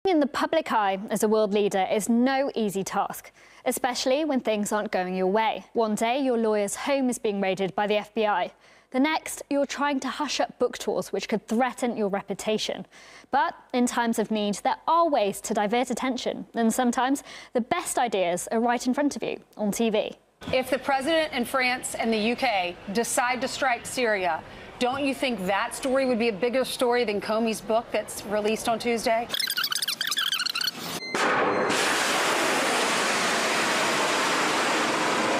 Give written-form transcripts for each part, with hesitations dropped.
Staying in the public eye as a world leader is no easy task, especially when things aren't going your way. One day, your lawyer's home is being raided by the FBI. The next, you're trying to hush up book tours which could threaten your reputation. But in times of need, there are ways to divert attention, and sometimes the best ideas are right in front of you on TV. If the president and France and the UK decide to strike Syria, don't you think that story would be a bigger story than Comey's book that's released on Tuesday?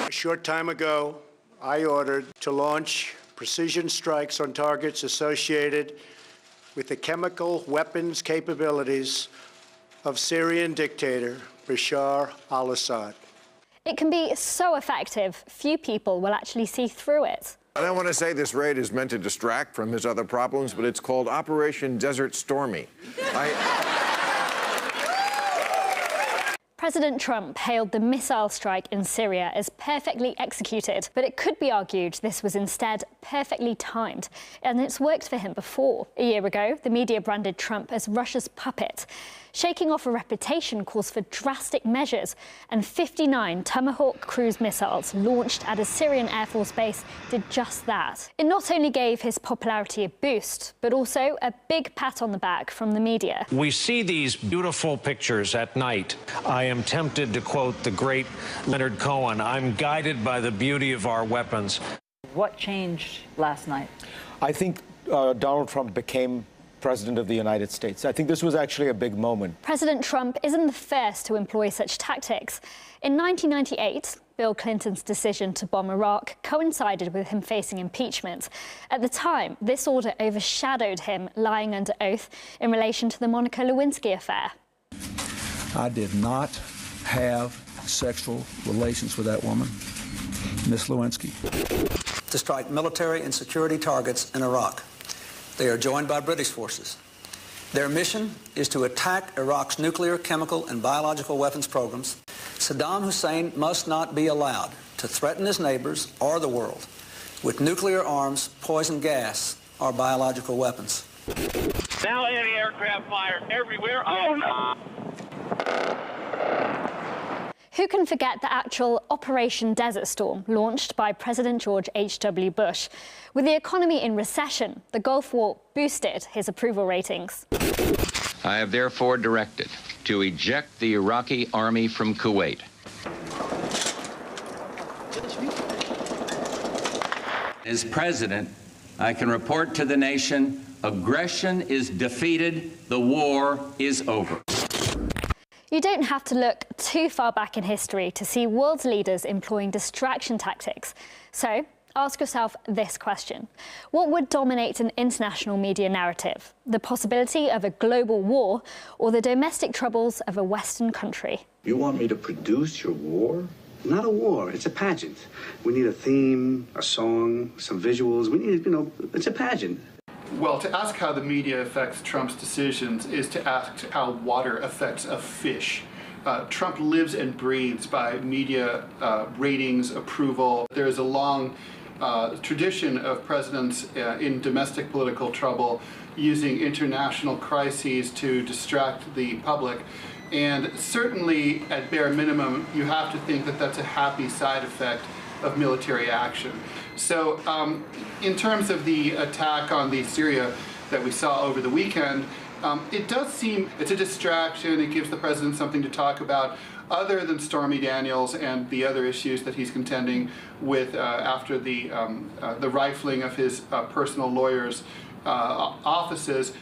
A short time ago, I ordered to launch precision strikes on targets associated with the chemical weapons capabilities of Syrian dictator Bashar al-Assad. It can be so effective, few people will actually see through it. I don't want to say this raid is meant to distract from his other problems, but it's called Operation Desert Stormy. President Trump hailed the missile strike in Syria as perfectly executed, but it could be argued this was instead perfectly timed, and it's worked for him before. A year ago, the media branded Trump as Russia's puppet. Shaking off a reputation calls for drastic measures, and 59 Tomahawk cruise missiles launched at a Syrian Air Force base did just that. It not only gave his popularity a boost, but also a big pat on the back from the media. We see these beautiful pictures at night. I am tempted to quote the great Leonard Cohen, "I'm guided by the beauty of our weapons." What changed last night? I think Donald Trump became President of the United States. I think this was actually a big moment. President Trump isn't the first to employ such tactics. In 1998, Bill Clinton's decision to bomb Iraq coincided with him facing impeachment. At the time, this order overshadowed him lying under oath in relation to the Monica Lewinsky affair. I did not have sexual relations with that woman, Miss Lewinsky. To strike military and security targets in Iraq. They are joined by British forces. Their mission is to attack Iraq's nuclear, chemical, and biological weapons programs. Saddam Hussein must not be allowed to threaten his neighbors or the world with nuclear arms, poison gas, or biological weapons. Now anti-aircraft fire everywhere. Oh, no! Who can forget the actual Operation Desert Storm, launched by President George H.W. Bush? With the economy in recession, the Gulf War boosted his approval ratings. I have therefore directed to eject the Iraqi army from Kuwait. As president, I can report to the nation, aggression is defeated, the war is over. You don't have to look too far back in history to see world leaders employing distraction tactics. So ask yourself this question. What would dominate an international media narrative? The possibility of a global war or the domestic troubles of a Western country? You want me to produce your war? Not a war, it's a pageant. We need a theme, a song, some visuals. We need, it's a pageant. Well, to ask how the media affects Trump's decisions is to ask how water affects a fish. Trump lives and breathes by media ratings, approval. There is a long tradition of presidents in domestic political trouble using international crises to distract the public. And certainly, at bare minimum, you have to think that that's a happy side effect of military action. So in terms of the attack on the Syria that we saw over the weekend, it does seem it's a distraction. It gives the president something to talk about other than Stormy Daniels and the other issues that he's contending with after the rifling of his personal lawyers' offices.